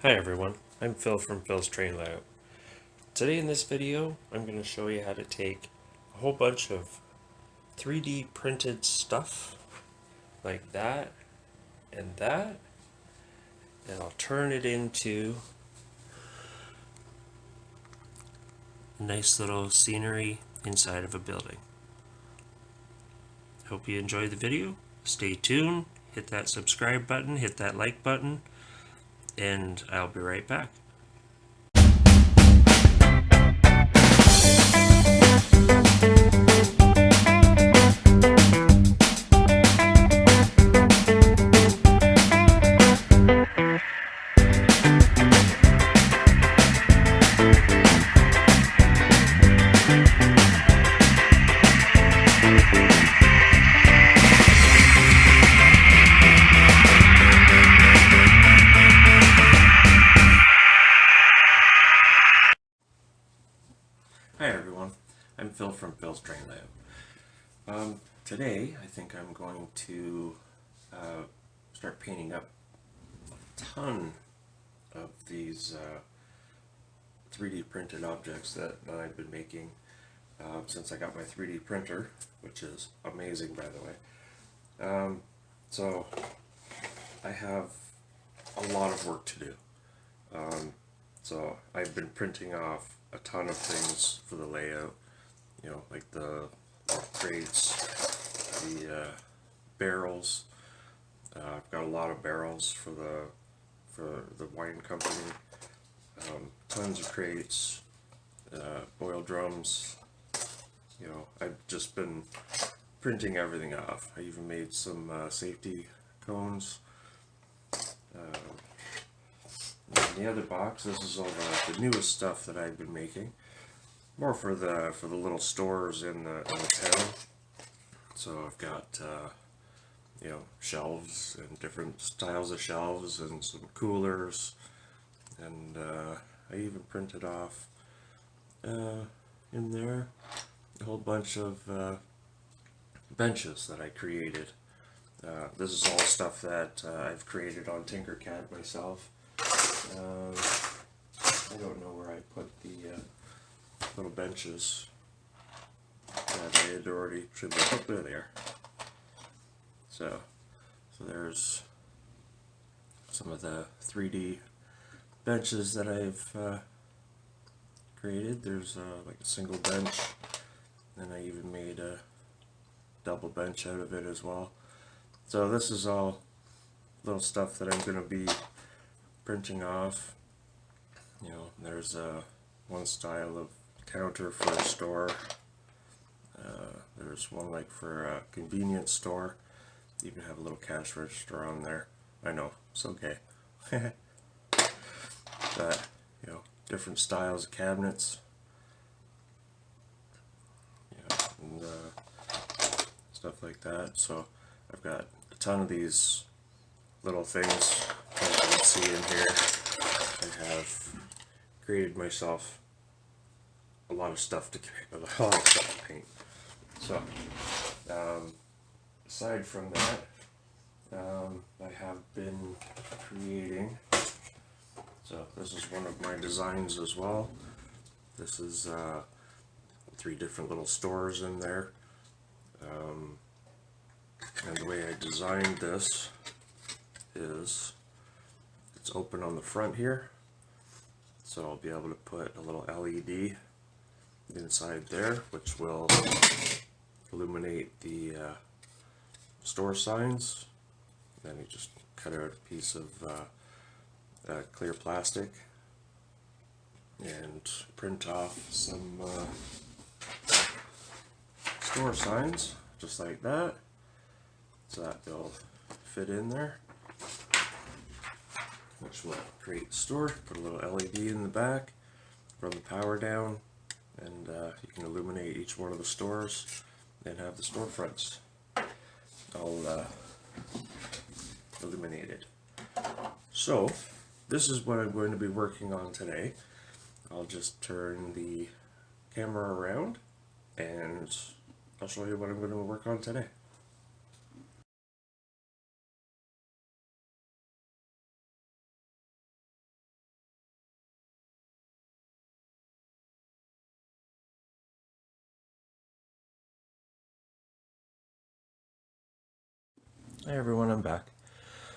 Hi everyone, I'm Phil from Phil's Train Layout. Today in this video, I'm going to show you how to take a whole bunch of 3D printed stuff like that, and I'll turn it into a nice little scenery inside of a building. Hope you enjoy the video. Stay tuned, hit that subscribe button, hit that like button, and I'll be right back. Hi everyone, I'm Phil from Phil's Train Layout. Today I think I'm going to start painting up a ton of these 3D printed objects that I've been making since I got my 3D printer, which is amazing, by the way. So I have a lot of work to do. So I've been printing off a ton of things for the layout, you know, like the crates, the barrels. I've got a lot of barrels for the wine company, tons of crates, boil drums. You know, I've just been printing everything off. I even made some safety cones. In the other box, this is all the newest stuff that I've been making, more for the little stores in the town. So I've got you know, shelves and different styles of shelves and some coolers, and I even printed off in there a whole bunch of benches that I created. This is all stuff that I've created on Tinkercad myself. I don't know where I put the little benches that I had already trimmed up. Oh, there. So there's some of the 3D benches that I've created. There's like a single bench, and I even made a double bench out of it as well. So this is all little stuff that I'm going to be printing off. You know, there's one style of counter for a store. There's one like for a convenience store. Even have a little cash register on there. I know, it's okay. But, you know, different styles of cabinets. You know, and stuff like that. So I've got a ton of these little things that you can see in here. I have created myself a lot of stuff to paint. So aside from that, I have been creating. So this is one of my designs as well. This is 3 different little stores in there. And the way I designed this is it's open on the front here, so I'll be able to put a little LED inside there, which will illuminate the store signs. Then you just cut out a piece of clear plastic and print off some store signs just like that, so that they'll fit in there, which will create the store. Put a little LED in the back, run the power down, and you can illuminate each one of the stores and have the storefronts all illuminated. So this is what I'm going to be working on today. I'll just turn the camera around and I'll show you what I'm going to work on today. Hi everyone, I'm back.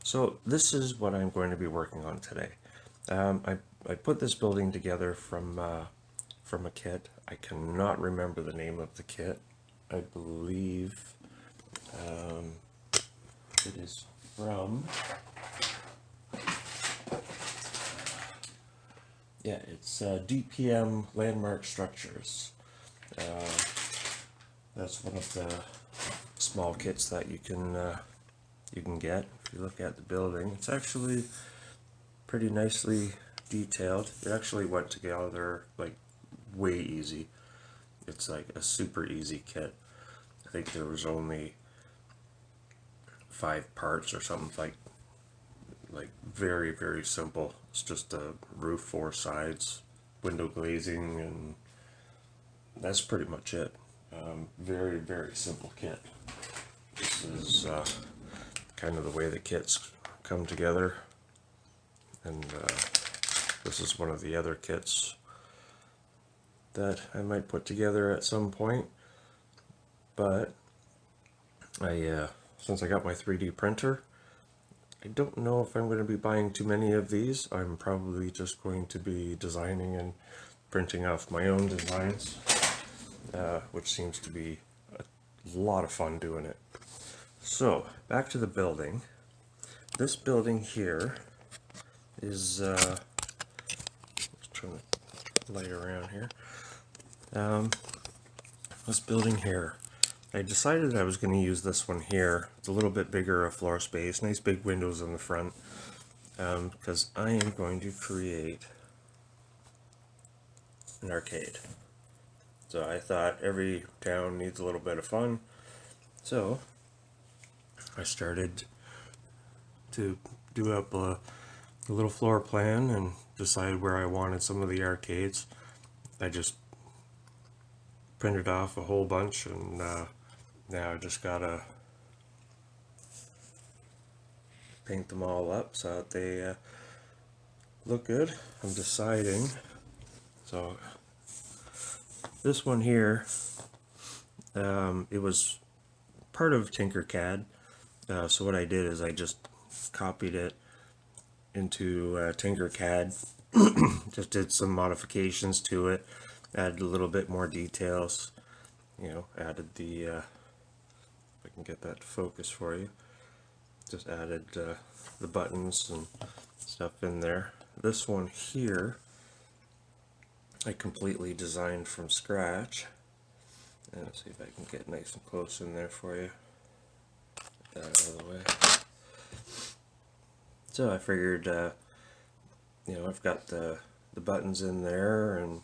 So this is what I'm going to be working on today. I put this building together from a kit. I cannot remember the name of the kit. I believe it is from, it's DPM Landmark Structures. That's one of the small kits that you can get. If you look at the building, it's actually pretty nicely detailed. It actually went together like way easy. It's like a super easy kit. I think there was only 5 parts or something, like very, very simple. It's just a roof, 4 sides, window glazing, and that's pretty much it. Very, very simple kit. This is kind of the way the kits come together, and this is one of the other kits that I might put together at some point. But since I got my 3D printer, I don't know if I'm going to be buying too many of these. I'm probably just going to be designing and printing off my own designs, which seems to be a lot of fun doing it. So, back to the building. This building here is, let's turn the light around here. This building here, I decided I was going to use this one here. It's a little bit bigger of floor space, nice big windows in the front, because I am going to create an arcade. So I thought every town needs a little bit of fun, so I started to do up a little floor plan and decide where I wanted some of the arcades. I just printed off a whole bunch, and now I just gotta paint them all up so that they look good. I'm deciding. So this one here, it was part of tinkercad. So what I did is I just copied it into tinkercad, just did some modifications to it, added a little bit more details, added the, if I can get that to focus for you, just added the buttons and stuff in there. This one here, I completely designed from scratch. And let's see if I can get nice and close in there for you. Get that out of the way. So I figured, I've got the buttons in there and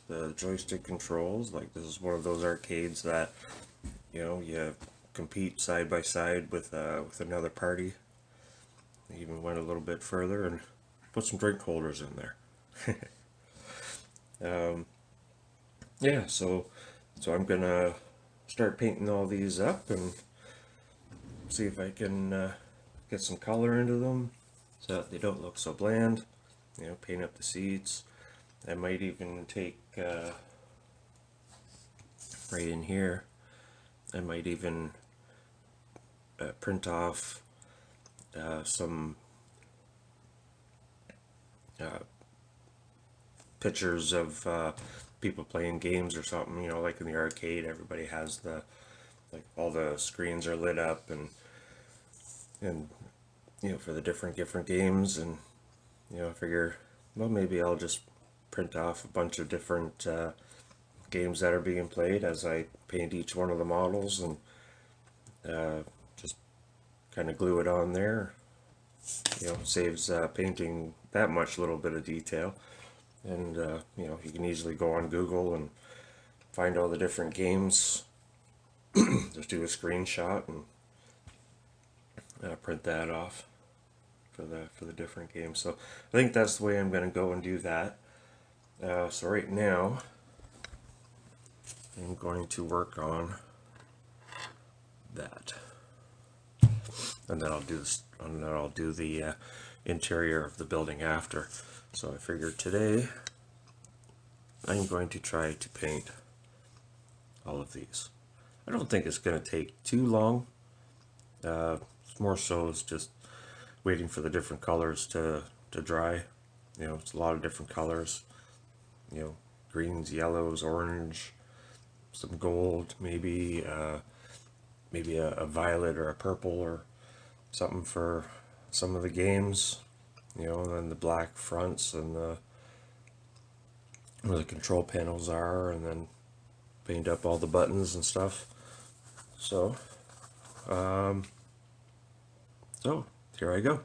the joystick controls. Like, this is one of those arcades that, you compete side by side with another party. I even went a little bit further and put some drink holders in there. Yeah, so I'm gonna start painting all these up and see if I can get some color into them so that they don't look so bland. Paint up the seats. I might even take right in here, I might even print off some pictures of people playing games or something. Like in the arcade, everybody has all the screens are lit up, and for the different games. And I figure, well, maybe I'll just print off a bunch of different games that are being played as I paint each one of the models, and just kind of glue it on there. Saves painting that much little bit of detail. And you can easily go on Google and find all the different games. Just do a screenshot and print that off for the different games. So I think that's the way I'm going to go and do that. So right now I'm going to work on that, and then I'll do this, and then I'll do the interior of the building after. So I figured today I'm going to try to paint all of these. I don't think it's going to take too long. more so is just waiting for the different colors to dry. You know, it's a lot of different colors. You know, greens, yellows, orange, some gold, maybe maybe a violet or a purple or something for some of the games. You know, and then the black fronts and the where the control panels are, and then paint up all the buttons and stuff. So, so here I go.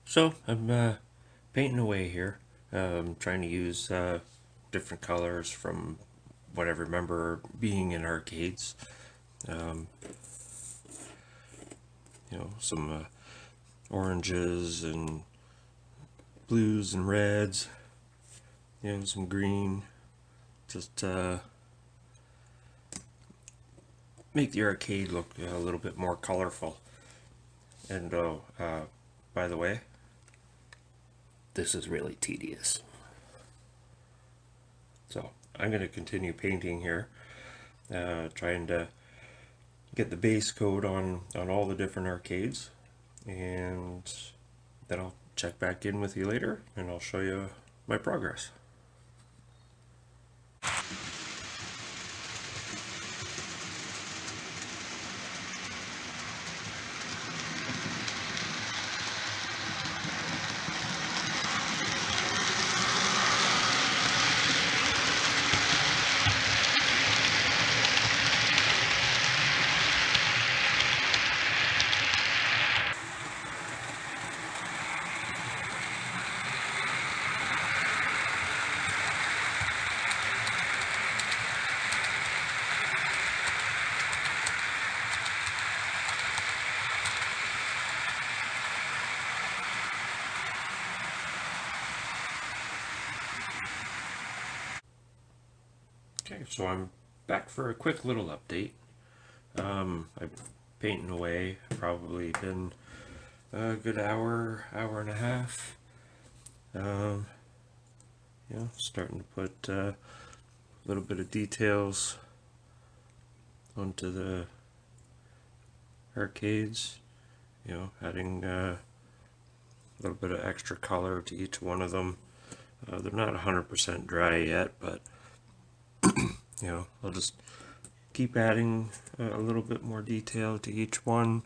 So I'm painting away here, trying to use different colors from what I remember being in arcades. Um, you know, some oranges and blues and reds. You know, some green. Just make the arcade look a little bit more colorful. And by the way, this is really tedious. So I'm going to continue painting here, trying to get the base coat on all the different arcades, and then I'll check back in with you later and I'll show you my progress. Okay, so I'm back for a quick little update. I've painting away, probably been a good hour and a half. You know, starting to put a little bit of details onto the arcades. You know, adding a little bit of extra color to each one of them. They're not 100% dry yet, but you know, I'll just keep adding a little bit more detail to each one,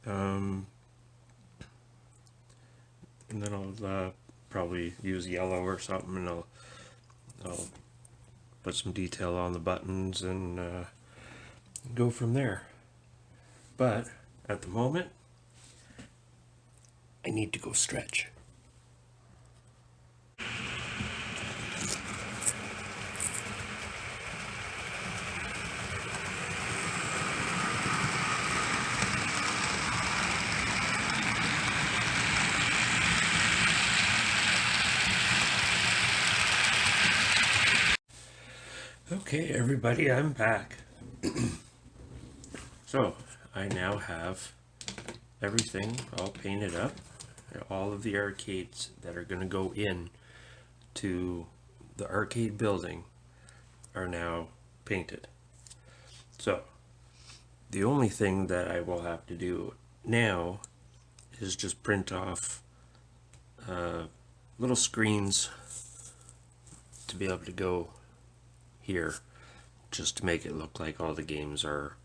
and then I'll probably use yellow or something, and I'll put some detail on the buttons and go from there. But at the moment, I need to go stretch. Okay, everybody, I'm back. So, I now have everything all painted up. All of the arcades that are going to go in to the arcade building are now painted. So, the only thing that I will have to do now is just print off little screens to be able to go here, just to make it look like all the games are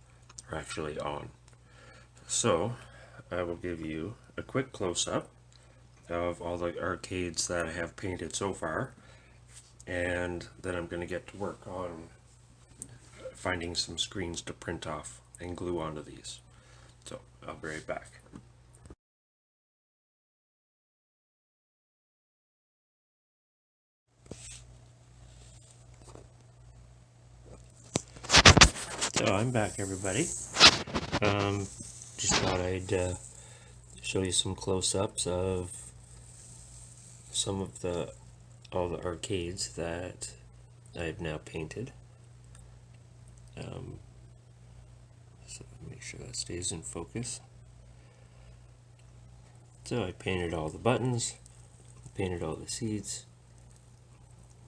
actually on. So I will give you a quick close-up of all the arcades that I have painted so far, and then I'm going to get to work on finding some screens to print off and glue onto these. So I'll be right back. So I'm back, everybody. Just thought I'd show you some close-ups of some of all the arcades that I've now painted. So make sure that stays in focus. So I painted all the buttons, painted all the seats,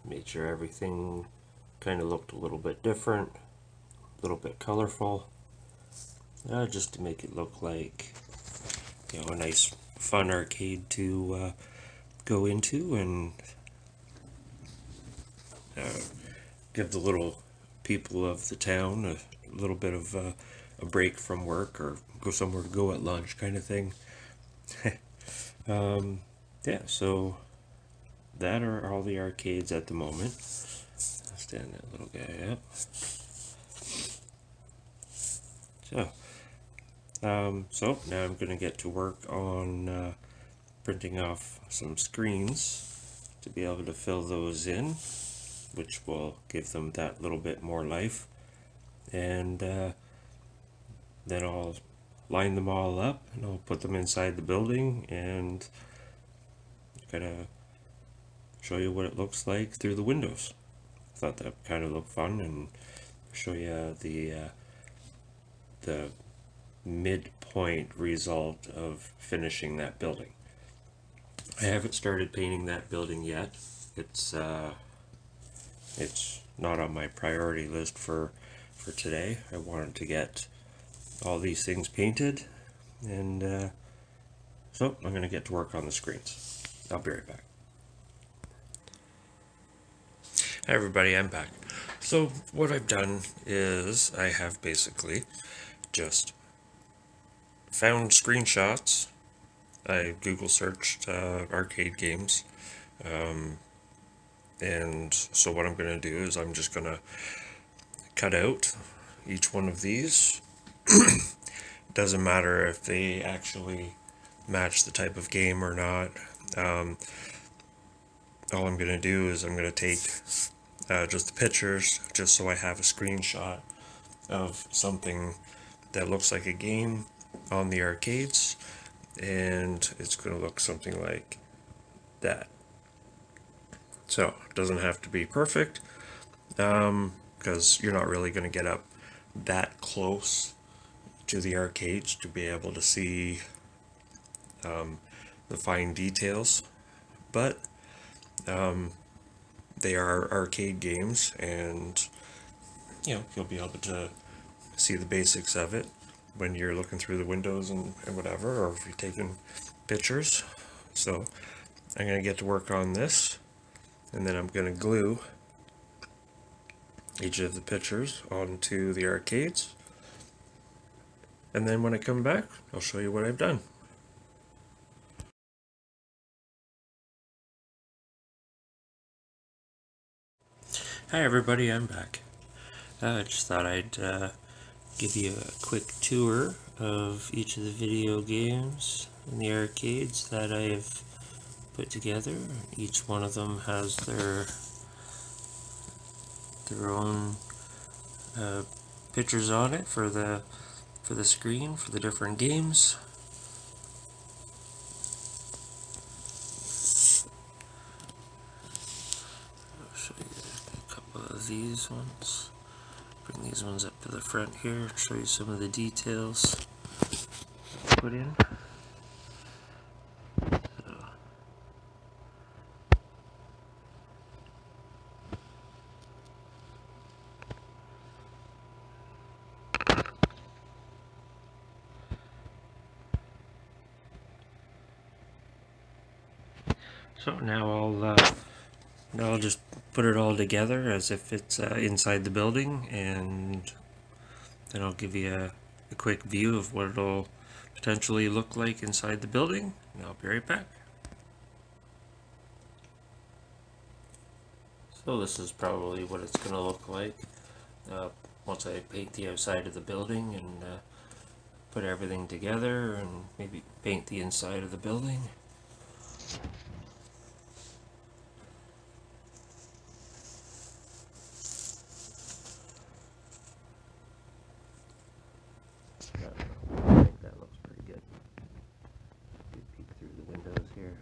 made sure everything kind of looked a little bit different, a little bit colorful, just to make it look like, you know, a nice fun arcade to go into and give the little people of the town a little bit of a break from work, or go somewhere to go at lunch kind of thing. Yeah, so that are all the arcades at the moment. I'll stand that little guy up. So now I'm going to get to work on printing off some screens to be able to fill those in, which will give them that little bit more life. And then I'll line them all up and I'll put them inside the building and kind of show you what it looks like through the windows. I thought that kind of looked fun, and show you the midpoint result of finishing that building. I haven't started painting that building yet. It's not on my priority list for today. I wanted to get all these things painted, and so I'm going to get to work on the screens. I'll be right back. Hi everybody, I'm back. So what I've done is I have basically just found screenshots. I Google searched arcade games, and so what I'm going to do is I'm just going to cut out each one of these. Doesn't matter if they actually match the type of game or not. All I'm going to do is I'm going to take just the pictures, just so I have a screenshot of something that looks like a game on the arcades, and it's going to look something like that. So it doesn't have to be perfect, because you're not really going to get up that close to the arcades to be able to see the fine details, but they are arcade games, and you know, you'll be able to see the basics of it when you're looking through the windows and whatever, or if you're taking pictures. So I'm going to get to work on this, and then I'm going to glue each of the pictures onto the arcades, and then when I come back I'll show you what I've done. Hi everybody, I'm back. I just thought I'd give you a quick tour of each of the video games in the arcades that I've put together. Each one of them has their own pictures on it for the screen for the different games. I'll show you a couple of these ones. Bring these ones up to the front here, show you some of the details I put in. So now I'll just put it all together as if it's inside the building, and then I'll give you a quick view of what it'll potentially look like inside the building, and I'll be right back. So this is probably what it's going to look like once I paint the outside of the building and put everything together, and maybe paint the inside of the building. I think that looks pretty good. Good peek through the windows here.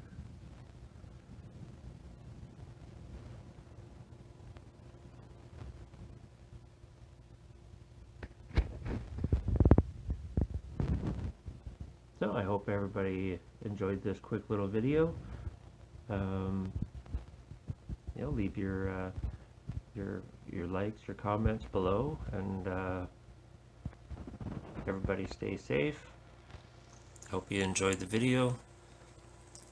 I hope everybody enjoyed this quick little video. Leave your likes, your comments below, and everybody stay safe. Hope you enjoyed the video.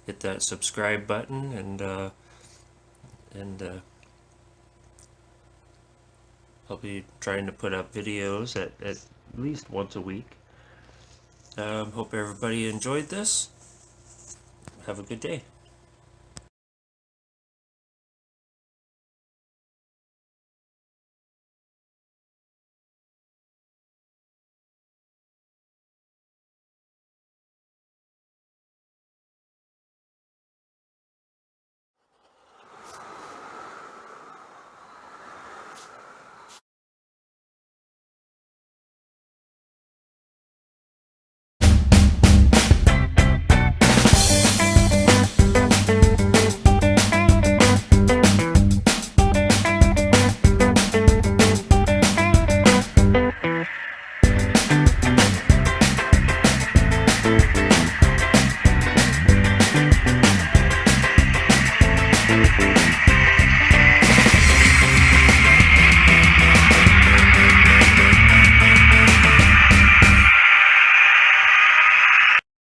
Hit that subscribe button, and I'll be trying to put up videos at least once a week. Hope everybody enjoyed this. Have a good day.